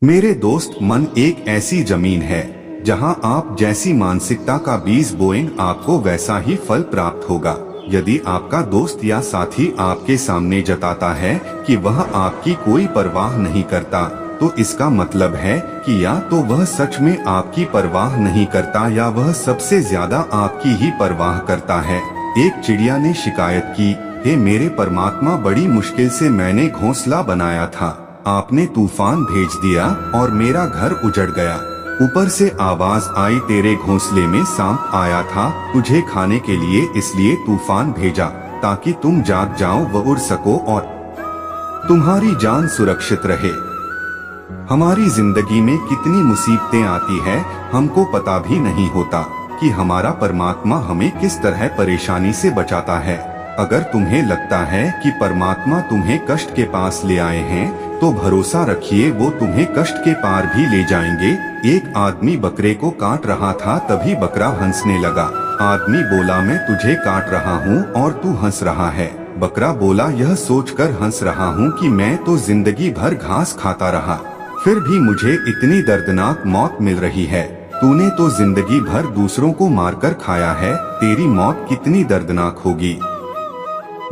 मेरे दोस्त, मन एक ऐसी जमीन है जहां आप जैसी मानसिकता का बीज बोएंगे आपको वैसा ही फल प्राप्त होगा। यदि आपका दोस्त या साथी आपके सामने जताता है कि वह आपकी कोई परवाह नहीं करता, तो इसका मतलब है कि या तो वह सच में आपकी परवाह नहीं करता या वह सबसे ज्यादा आपकी ही परवाह करता है। एक चिड़िया ने शिकायत की, हे मेरे परमात्मा, बड़ी मुश्किल से मैंने घोंसला बनाया था, आपने तूफान भेज दिया और मेरा घर उजड़ गया। ऊपर से आवाज आई, तेरे घोंसले में सांप आया था, तुझे खाने के लिए, इसलिए तूफान भेजा ताकि तुम जाग जाओ व उड़ सको और तुम्हारी जान सुरक्षित रहे। हमारी जिंदगी में कितनी मुसीबतें आती है, हमको पता भी नहीं होता कि हमारा परमात्मा हमें किस तरह परेशानी से बचाता है। अगर तुम्हें लगता है कि परमात्मा तुम्हें कष्ट के पास ले आए हैं, तो भरोसा रखिए वो तुम्हें कष्ट के पार भी ले जाएंगे। एक आदमी बकरे को काट रहा था, तभी बकरा हंसने लगा। आदमी बोला, मैं तुझे काट रहा हूँ और तू हंस रहा है। बकरा बोला, यह सोचकर हंस रहा हूँ कि मैं तो जिंदगी भर घास खाता रहा, फिर भी मुझे इतनी दर्दनाक मौत मिल रही है। तूने तो जिंदगी भर दूसरों को मारकर खाया है, तेरी मौत कितनी दर्दनाक होगी।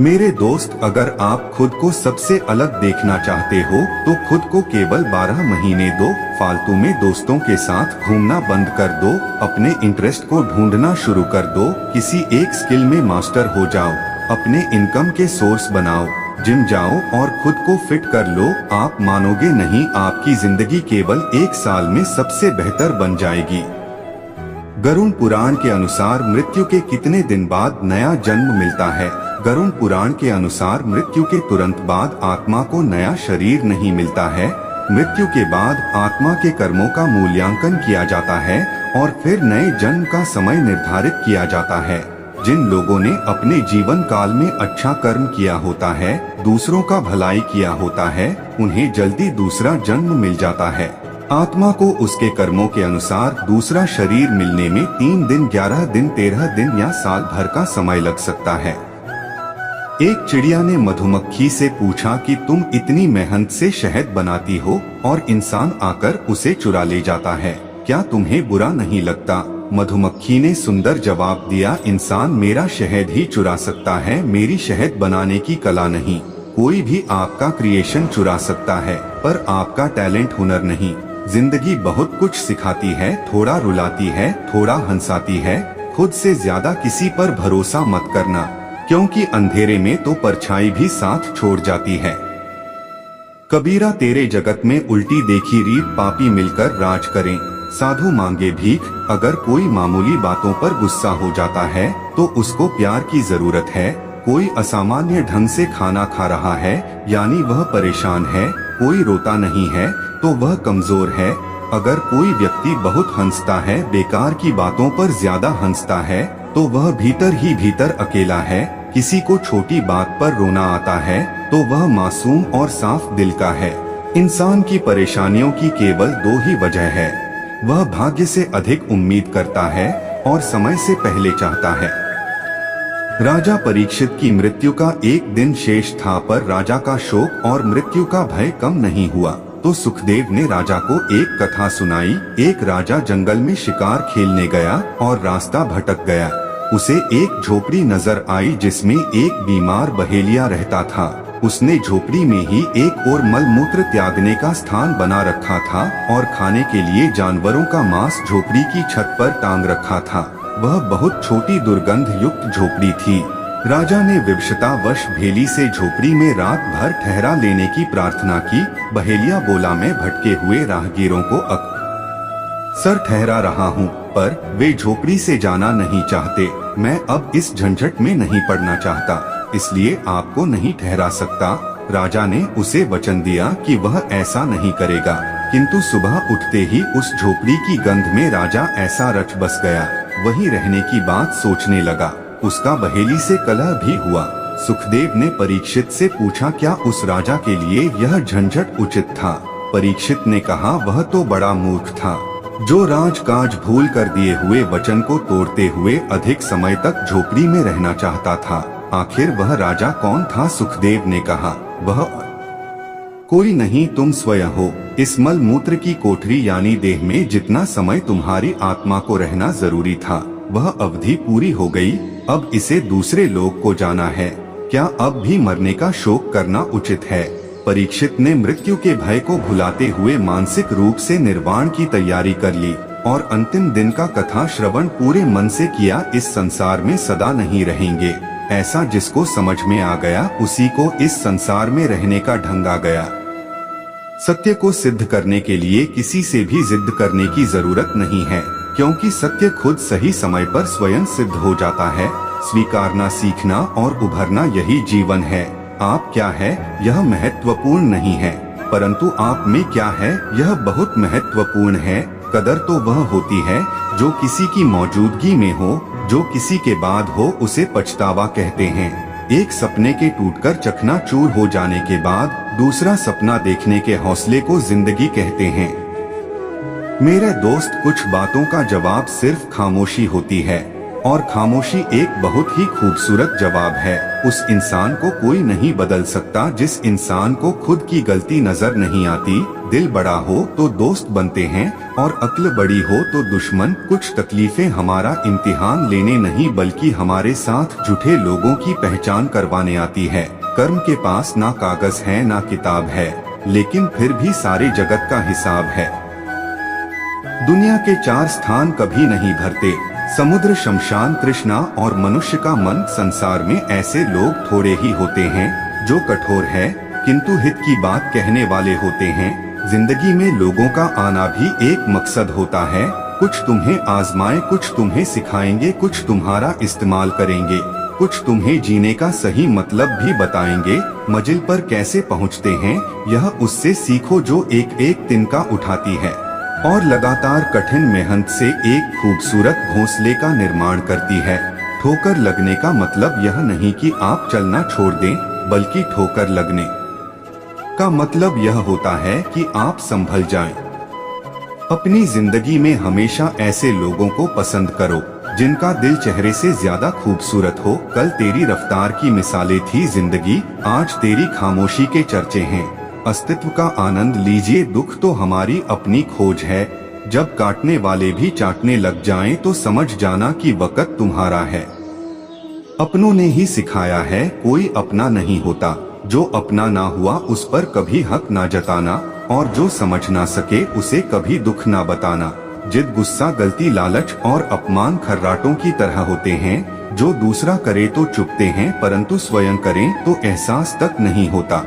मेरे दोस्त, अगर आप खुद को सबसे अलग देखना चाहते हो तो खुद को केवल 12 महीने दो, फालतू में दोस्तों के साथ घूमना बंद कर दो, अपने इंटरेस्ट को ढूंढना शुरू कर दो, किसी एक स्किल में मास्टर हो जाओ, अपने इनकम के सोर्स बनाओ, जिम जाओ और खुद को फिट कर लो। आप मानोगे नहीं, आपकी जिंदगी केवल 1 साल में सबसे बेहतर बन जाएगी। गरुड़ पुराण के अनुसार मृत्यु के कितने दिन बाद नया जन्म मिलता है? गरुड़ पुराण के अनुसार मृत्यु के तुरंत बाद आत्मा को नया शरीर नहीं मिलता है। मृत्यु के बाद आत्मा के कर्मों का मूल्यांकन किया जाता है और फिर नए जन्म का समय निर्धारित किया जाता है। जिन लोगों ने अपने जीवन काल में अच्छा कर्म किया होता है, दूसरों का भलाई किया होता है, उन्हें जल्दी दूसरा जन्म मिल जाता है। आत्मा को उसके कर्मों के अनुसार दूसरा शरीर मिलने में 3 दिन, 11 दिन, 13 दिन या साल भर का समय लग सकता है। एक चिड़िया ने मधुमक्खी से पूछा कि तुम इतनी मेहनत से शहद बनाती हो और इंसान आकर उसे चुरा ले जाता है, क्या तुम्हें बुरा नहीं लगता? मधुमक्खी ने सुंदर जवाब दिया, इंसान मेरा शहद ही चुरा सकता है, मेरी शहद बनाने की कला नहीं। कोई भी आपका क्रिएशन चुरा सकता है, पर आपका टैलेंट, हुनर नहीं। जिंदगी बहुत कुछ सिखाती है, थोड़ा रुलाती है, थोड़ा हंसाती है। खुद से ज्यादा किसी पर भरोसा मत करना, क्योंकि अंधेरे में तो परछाई भी साथ छोड़ जाती है। कबीरा, तेरे जगत में उल्टी देखी रीत, पापी मिलकर राज करें, साधु मांगे भीख। अगर कोई मामूली बातों पर गुस्सा हो जाता है तो उसको प्यार की जरूरत है। कोई असामान्य ढंग से खाना खा रहा है यानी वह परेशान है। कोई रोता नहीं है तो वह कमजोर है। अगर कोई व्यक्ति बहुत हंसता है, बेकार की बातों पर ज्यादा हंसता है, तो वह भीतर ही भीतर अकेला है। किसी को छोटी बात पर रोना आता है तो वह मासूम और साफ दिल का है। इंसान की परेशानियों की केवल 2 ही वजह है, वह भाग्य से अधिक उम्मीद करता है और समय से पहले चाहता है। राजा परीक्षित की मृत्यु का 1 दिन शेष था, पर राजा का शोक और मृत्यु का भय कम नहीं हुआ। तो सुखदेव ने राजा को एक कथा सुनाई। एक राजा जंगल में शिकार खेलने गया और रास्ता भटक गया। उसे एक झोपड़ी नजर आई जिसमें एक बीमार बहेलिया रहता था। उसने झोपड़ी में ही एक और मलमूत्र त्यागने का स्थान बना रखा था और खाने के लिए जानवरों का मांस झोपड़ी की छत पर टांग रखा था। वह बहुत छोटी दुर्गंध युक्त झोपड़ी थी। राजा ने विवशतावश भेली से झोपड़ी में रात भर ठहरा लेने की प्रार्थना की। बहेलिया बोला, मैं भटके हुए राहगीरों को अक्सर ठहरा रहा हूँ, पर वे झोपड़ी से जाना नहीं चाहते। मैं अब इस झंझट में नहीं पड़ना चाहता, इसलिए आपको नहीं ठहरा सकता। राजा ने उसे वचन दिया कि वह ऐसा नहीं करेगा, किंतु सुबह उठते ही उस झोपड़ी की गंध में राजा ऐसा रच बस गया, वहीं रहने की बात सोचने लगा। उसका बहेली से कलह भी हुआ। सुखदेव ने परीक्षित से पूछा, क्या उस राजा के लिए यह झंझट उचित था? परीक्षित ने कहा, वह तो बड़ा मूर्ख था। जो राजकाज भूल कर दिए हुए वचन को तोड़ते हुए अधिक समय तक झोपड़ी में रहना चाहता था। आखिर वह राजा कौन था? सुखदेव ने कहा, वह कोई नहीं, तुम स्वयं हो। इस मल मूत्र की कोठरी यानी देह में जितना समय तुम्हारी आत्मा को रहना जरूरी था, वह अवधि पूरी हो गई। अब इसे दूसरे लोक को जाना है। क्या अब भी मरने का शोक करना उचित है? परीक्षित ने मृत्यु के भय को भुलाते हुए मानसिक रूप से निर्वाण की तैयारी कर ली और अंतिम दिन का कथा श्रवण पूरे मन से किया। इस संसार में सदा नहीं रहेंगे, ऐसा जिसको समझ में आ गया उसी को इस संसार में रहने का ढंग आ गया। सत्य को सिद्ध करने के लिए किसी से भी जिद करने की जरूरत नहीं है, क्योंकि सत्य खुद सही समय पर स्वयं सिद्ध हो जाता है। स्वीकारना, सीखना और उभरना, यही जीवन है। आप क्या है यह महत्वपूर्ण नहीं है, परंतु आप में क्या है यह बहुत महत्वपूर्ण है। कदर तो वह होती है जो किसी की मौजूदगी में हो, जो किसी के बाद हो उसे पछतावा कहते हैं। एक सपने के टूटकर चकनाचूर हो जाने के बाद दूसरा सपना देखने के हौसले को जिंदगी कहते हैं। मेरे दोस्त, कुछ बातों का जवाब सिर्फ खामोशी होती है, और खामोशी एक बहुत ही खूबसूरत जवाब है। उस इंसान को कोई नहीं बदल सकता जिस इंसान को खुद की गलती नजर नहीं आती। दिल बड़ा हो तो दोस्त बनते हैं और अक्ल बड़ी हो तो दुश्मन। कुछ तकलीफें हमारा इम्तिहान लेने नहीं बल्कि हमारे साथ झूठे लोगों की पहचान करवाने आती है। कर्म के पास ना कागज है ना किताब है, लेकिन फिर भी सारे जगत का हिसाब है। दुनिया के 4 स्थान कभी नहीं भरते, समुद्र, शमशान, तृष्णा और मनुष्य का मन। संसार में ऐसे लोग थोड़े ही होते हैं जो कठोर है किंतु हित की बात कहने वाले होते हैं। जिंदगी में लोगों का आना भी एक मकसद होता है। कुछ तुम्हें आजमाए, कुछ तुम्हें सिखाएंगे, कुछ तुम्हारा इस्तेमाल करेंगे, कुछ तुम्हें जीने का सही मतलब भी बताएंगे। मंजिल पर कैसे पहुंचते हैं यह उससे सीखो जो एक एक तिनका उठाती है और लगातार कठिन मेहनत से एक खूबसूरत घोंसले का निर्माण करती है। ठोकर लगने का मतलब यह नहीं कि आप चलना छोड़ दें, बल्कि ठोकर लगने का मतलब यह होता है कि आप संभल जाएं। अपनी जिंदगी में हमेशा ऐसे लोगों को पसंद करो जिनका दिल चेहरे से ज्यादा खूबसूरत हो। कल तेरी रफ्तार की मिसालें थी जिंदगी, आज तेरी खामोशी के चर्चे हैं। अस्तित्व का आनंद लीजिए, दुख तो हमारी अपनी खोज है। जब काटने वाले भी चाटने लग जाएं तो समझ जाना कि वक्त तुम्हारा है। अपनों ने ही सिखाया है कोई अपना नहीं होता। जो अपना ना हुआ उस पर कभी हक ना जताना, और जो समझ ना सके उसे कभी दुख ना बताना। जिद, गुस्सा, गलती, लालच और अपमान खर्राटों की तरह होते हैं जो दूसरा करे तो चुपते हैं, परंतु स्वयं करें तो एहसास तक नहीं होता।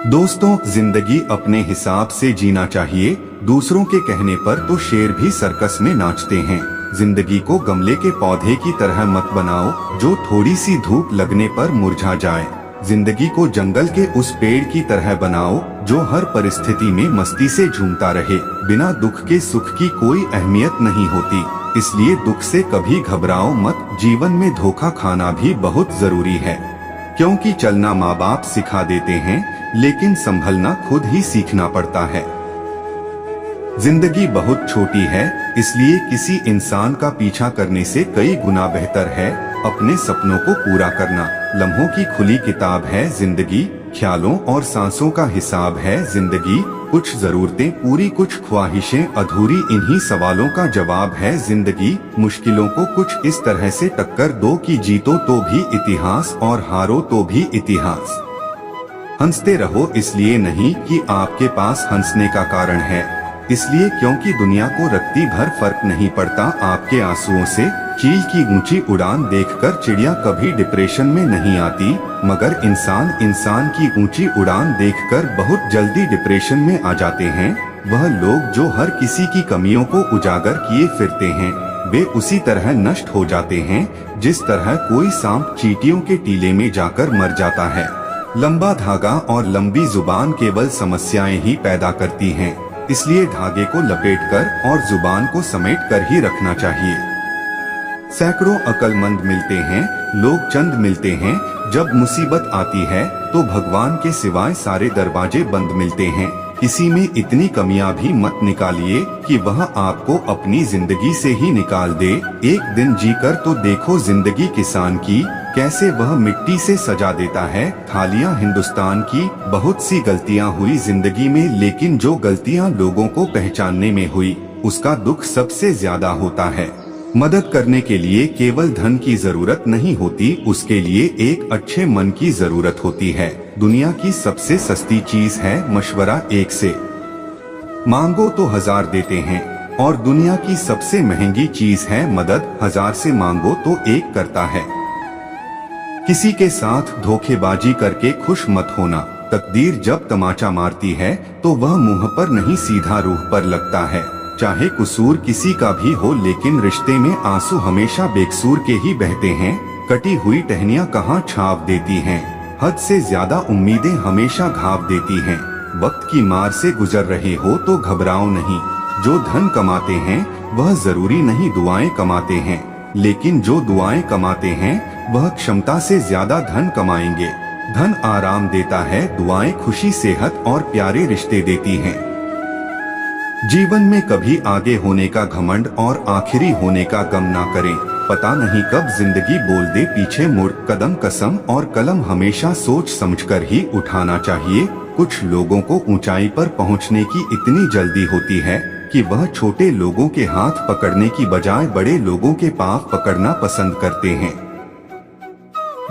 दोस्तों, जिंदगी अपने हिसाब से जीना चाहिए। दूसरों के कहने पर तो शेर भी सर्कस में नाचते हैं। जिंदगी को गमले के पौधे की तरह मत बनाओ जो थोड़ी सी धूप लगने पर मुरझा जाए। जिंदगी को जंगल के उस पेड़ की तरह बनाओ जो हर परिस्थिति में मस्ती से झूमता रहे। बिना दुख के सुख की कोई अहमियत नहीं होती, इसलिए दुख से कभी घबराओ मत। जीवन में धोखा खाना भी बहुत जरूरी है, क्योंकि चलना माँ बाप सिखा देते हैं, लेकिन संभलना खुद ही सीखना पड़ता है। जिंदगी बहुत छोटी है, इसलिए किसी इंसान का पीछा करने से कई गुना बेहतर है अपने सपनों को पूरा करना। लम्हों की खुली किताब है जिंदगी, ख्यालों और सांसों का हिसाब है जिंदगी। कुछ जरूरतें पूरी, कुछ ख्वाहिशें अधूरी, इन्हीं सवालों का जवाब है जिंदगी। मुश्किलों को कुछ इस तरह से टक्कर दो कि जीतो तो भी इतिहास और हारो तो भी इतिहास। हंसते रहो इसलिए नहीं कि आपके पास हंसने का कारण है, इसलिए क्योंकि दुनिया को रत्ती भर फर्क नहीं पड़ता आपके आंसुओं से। चील की ऊंची उड़ान देखकर चिड़िया कभी डिप्रेशन में नहीं आती, मगर इंसान की ऊंची उड़ान देखकर बहुत जल्दी डिप्रेशन में आ जाते हैं। वह लोग जो हर किसी की कमियों को उजागर किए फिरते हैं, वे उसी तरह नष्ट हो जाते हैं जिस तरह कोई सांप चींटियों के टीले में जाकर मर जाता है। लंबा धागा और लंबी जुबान केवल समस्याएं ही पैदा करती हैं, इसलिए धागे को लपेटकर और जुबान को समेटकर ही रखना चाहिए। सैकड़ों अक्लमंद मिलते हैं, लोग चंद मिलते हैं। जब मुसीबत आती है तो भगवान के सिवाय सारे दरवाजे बंद मिलते हैं। किसी में इतनी कमियां भी मत निकालिए कि वह आपको अपनी जिंदगी से ही निकाल दे। एक दिन जीकर तो देखो जिंदगी किसान की, कैसे वह मिट्टी से सजा देता है थालियां हिंदुस्तान की। बहुत सी गलतियां हुई जिंदगी में, लेकिन जो गलतियां लोगों को पहचानने में हुई उसका दुख सबसे ज्यादा होता है। मदद करने के लिए केवल धन की जरूरत नहीं होती, उसके लिए एक अच्छे मन की जरूरत होती है। दुनिया की सबसे सस्ती चीज है मशवरा, एक से मांगो तो 1000 देते हैं, और दुनिया की सबसे महंगी चीज है मदद, 1000 से मांगो तो एक करता है। किसी के साथ धोखेबाजी करके खुश मत होना, तकदीर जब तमाचा मारती है तो वह मुंह पर नहीं सीधा रूह पर लगता है। चाहे कसूर किसी का भी हो, लेकिन रिश्ते में आंसू हमेशा बेकसूर के ही बहते हैं। कटी हुई टहनियां कहाँ छाव देती हैं, हद से ज्यादा उम्मीदें हमेशा घाव देती हैं। वक्त की मार से गुजर रहे हो तो घबराओ नहीं, जो धन कमाते हैं वह जरूरी नहीं दुआएं कमाते हैं, लेकिन जो दुआएं कमाते हैं वह क्षमता से ज्यादा धन कमाएंगे। धन आराम देता है, दुआएं खुशी, सेहत और प्यारे रिश्ते देती हैं। जीवन में कभी आगे होने का घमंड और आखिरी होने का गम ना करें, पता नहीं कब जिंदगी बोल दे पीछे मुड़। कदम कसम और कलम हमेशा सोच समझकर ही उठाना चाहिए। कुछ लोगों को ऊंचाई पर पहुंचने की इतनी जल्दी होती है कि वह छोटे लोगों के हाथ पकड़ने की बजाय बड़े लोगों के पांव पकड़ना पसंद करते हैं।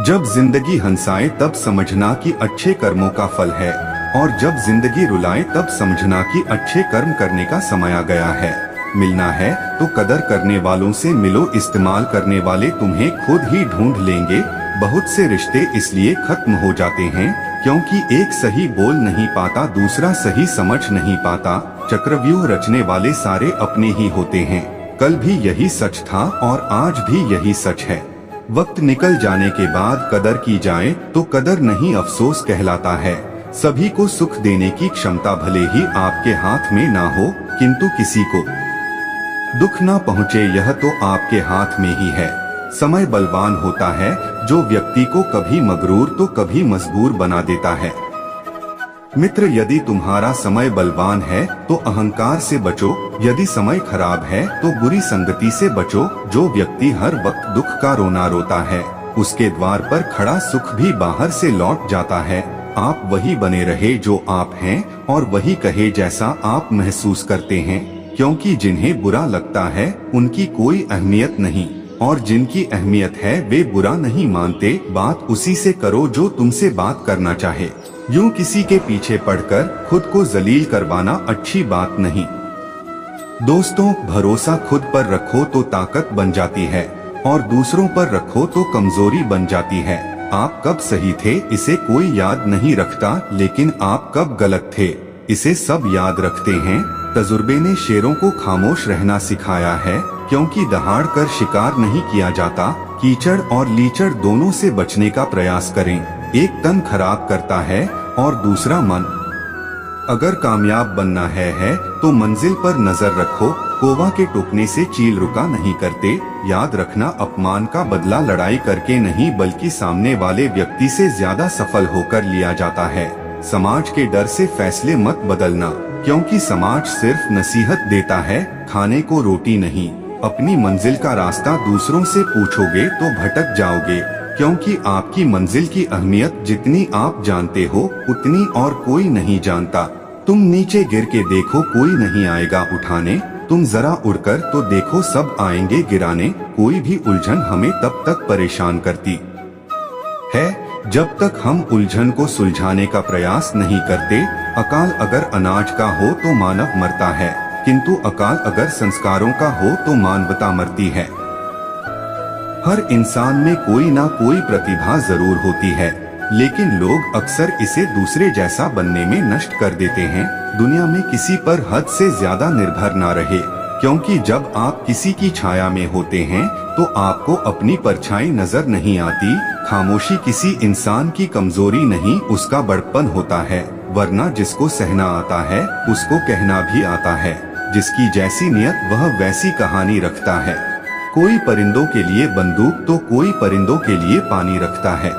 जब जिंदगी हंसाए तब समझना कि अच्छे कर्मों का फल है, और जब जिंदगी रुलाए तब समझना कि अच्छे कर्म करने का समय आ गया है। मिलना है तो कदर करने वालों से मिलो, इस्तेमाल करने वाले तुम्हें खुद ही ढूंढ लेंगे। बहुत से रिश्ते इसलिए खत्म हो जाते हैं क्योंकि एक सही बोल नहीं पाता, दूसरा सही समझ नहीं पाता। चक्रव्यूह रचने वाले सारे अपने ही होते हैं। कल भी यही सच था और आज भी यही सच है। वक्त निकल जाने के बाद कदर की जाए तो कदर नहीं अफसोस कहलाता है। सभी को सुख देने की क्षमता भले ही आपके हाथ में ना हो, किंतु किसी को दुख ना पहुँचे यह तो आपके हाथ में ही है। समय बलवान होता है जो व्यक्ति को कभी मगरूर तो कभी मजबूर बना देता है। मित्र, यदि तुम्हारा समय बलवान है तो अहंकार से बचो, यदि समय खराब है तो बुरी संगति से बचो। जो व्यक्ति हर वक्त दुख का रोना रोता है उसके द्वार पर खड़ा सुख भी बाहर से लौट जाता है। आप वही बने रहे जो आप हैं और वही कहे जैसा आप महसूस करते हैं, क्योंकि जिन्हें बुरा लगता है उनकी कोई अहमियत नहीं, और जिनकी अहमियत है वे बुरा नहीं मानते। बात उसी से करो जो तुमसे बात करना चाहे। यूं किसी के पीछे पड़कर खुद को जलील करवाना अच्छी बात नहीं। दोस्तों, भरोसा खुद पर रखो तो ताकत बन जाती है, और दूसरों पर रखो तो कमजोरी बन जाती है। आप कब सही थे इसे कोई याद नहीं रखता, लेकिन आप कब गलत थे इसे सब याद रखते हैं। तजुर्बे ने शेरों को खामोश रहना सिखाया है, क्योंकि दहाड़ कर शिकार नहीं किया जाता। कीचड़ और लीचड़ दोनों से बचने का प्रयास करें। एक तन खराब करता है और दूसरा मन। अगर कामयाब बनना है तो मंजिल पर नजर रखो। कोवा के टोकने से चील रुका नहीं करते। याद रखना, अपमान का बदला लड़ाई करके नहीं बल्कि सामने वाले व्यक्ति से ज्यादा सफल होकर लिया जाता है। समाज के डर से फैसले मत बदलना, क्योंकि समाज सिर्फ नसीहत देता है, खाने को रोटी नहीं। अपनी मंजिल का रास्ता दूसरों से पूछोगे तो भटक जाओगे, क्योंकि आपकी मंजिल की अहमियत जितनी आप जानते हो उतनी और कोई नहीं जानता। तुम नीचे गिर के देखो, कोई नहीं आएगा उठाने। तुम जरा उड़कर तो देखो, सब आएंगे गिराने। कोई भी उलझन हमें तब तक परेशान करती है जब तक हम उलझन को सुलझाने का प्रयास नहीं करते। अकाल अगर अनाज का हो तो मानव मरता है, किंतु अकाल अगर संस्कारों का हो तो मानवता मरती है। हर इंसान में कोई ना कोई प्रतिभा जरूर होती है, लेकिन लोग अक्सर इसे दूसरे जैसा बनने में नष्ट कर देते हैं। दुनिया में किसी पर हद से ज्यादा निर्भर ना रहे, क्योंकि जब आप किसी की छाया में होते हैं तो आपको अपनी परछाई नजर नहीं आती। खामोशी किसी इंसान की कमजोरी नहीं, उसका बड़प्पन होता है। वरना जिसको सहना आता है उसको कहना भी आता है। जिसकी जैसी नियत वह वैसी कहानी रखता है। कोई परिंदों के लिए बंदूक तो कोई परिंदों के लिए पानी रखता है।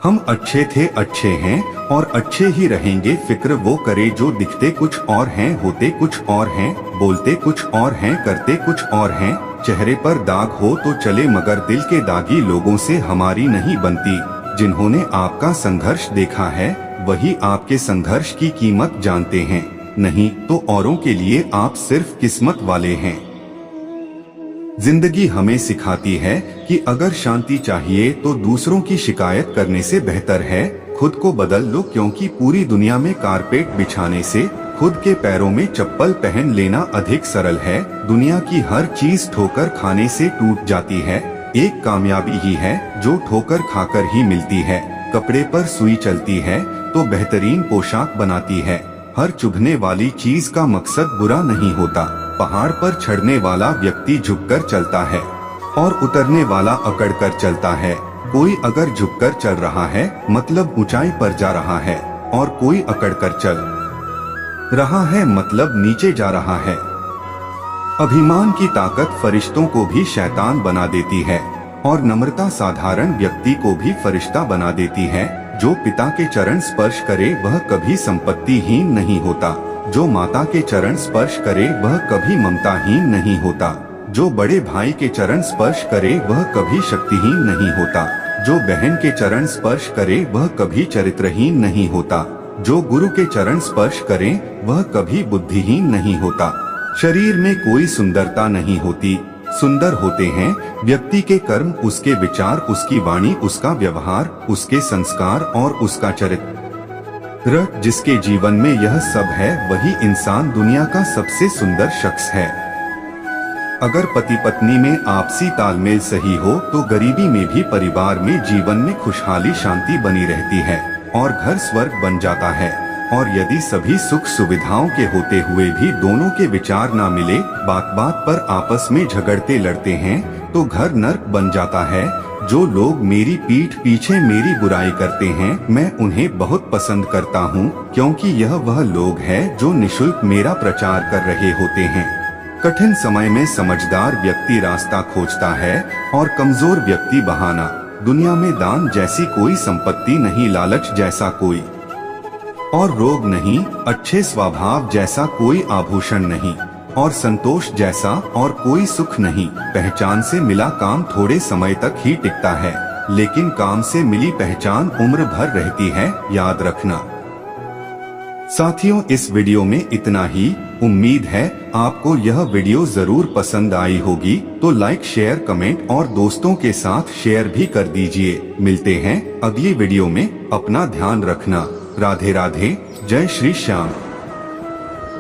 हम अच्छे थे, अच्छे हैं और अच्छे ही रहेंगे। फिक्र वो करे जो दिखते कुछ और हैं, होते कुछ और हैं, बोलते कुछ और हैं, करते कुछ और हैं। चेहरे पर दाग हो तो चले मगर दिल के दागी लोगों से हमारी नहीं बनती। जिन्होंने आपका संघर्ष देखा है वही आपके संघर्ष की कीमत जानते हैं, नहीं तो औरों के लिए आप सिर्फ किस्मत वाले हैं। जिंदगी हमें सिखाती है कि अगर शांति चाहिए तो दूसरों की शिकायत करने से बेहतर है खुद को बदल लो, क्योंकि पूरी दुनिया में कारपेट बिछाने से खुद के पैरों में चप्पल पहन लेना अधिक सरल है। दुनिया की हर चीज ठोकर खाने से टूट जाती है, एक कामयाबी ही है जो ठोकर खाकर ही मिलती है। कपड़े पर सुई चलती है तो बेहतरीन पोशाक बनाती है। हर चुभने वाली चीज का मकसद बुरा नहीं होता। पहाड़ पर चढ़ने वाला व्यक्ति झुककर चलता है और उतरने वाला अकड़कर चलता है। कोई अगर झुककर चल रहा है मतलब ऊंचाई पर जा रहा है, और कोई अकड़कर चल रहा है मतलब नीचे जा रहा है। अभिमान की ताकत फरिश्तों को भी शैतान बना देती है और नम्रता साधारण व्यक्ति को भी फरिश्ता बना देती है। जो पिता के चरण स्पर्श करे वह कभी संपत्तिहीन नहीं होता। जो माता के चरण स्पर्श करे वह कभी ममताहीन नहीं होता। जो बड़े भाई के चरण स्पर्श करे वह कभी शक्तिहीन नहीं होता। जो बहन के चरण स्पर्श करे वह कभी चरित्रहीन नहीं होता। जो गुरु के चरण स्पर्श करे वह कभी बुद्धिहीन नहीं होता। शरीर में कोई सुंदरता नहीं होती, सुंदर होते हैं व्यक्ति के कर्म, उसके विचार, उसकी वाणी, उसका व्यवहार, उसके संस्कार और उसका चरित्र। जिसके जीवन में यह सब है वही इंसान दुनिया का सबसे सुंदर शख्स है। अगर पति पत्नी में आपसी तालमेल सही हो तो गरीबी में भी परिवार में जीवन में खुशहाली शांति बनी रहती है और घर स्वर्ग बन जाता है। और यदि सभी सुख सुविधाओं के होते हुए भी दोनों के विचार ना मिले, बात बात पर आपस में झगड़ते लड़ते हैं तो घर नर्क बन जाता है। जो लोग मेरी पीठ पीछे मेरी बुराई करते हैं मैं उन्हें बहुत पसंद करता हूँ, क्योंकि यह वह लोग हैं जो निशुल्क मेरा प्रचार कर रहे होते हैं। कठिन समय में समझदार व्यक्ति रास्ता खोजता है और कमजोर व्यक्ति बहाना। दुनिया में दान जैसी कोई संपत्ति नहीं, लालच जैसा कोई और रोग नहीं, अच्छे स्वभाव जैसा कोई आभूषण नहीं और संतोष जैसा और कोई सुख नहीं। पहचान से मिला काम थोड़े समय तक ही टिकता है, लेकिन काम से मिली पहचान उम्र भर रहती है, याद रखना। साथियों, इस वीडियो में इतना ही। उम्मीद है आपको यह वीडियो जरूर पसंद आई होगी, तो लाइक, शेयर, कमेंट और दोस्तों के साथ शेयर भी कर दीजिए। मिलते हैं अगली वीडियो में, अपना ध्यान रखना। राधे राधे, जय श्री श्याम।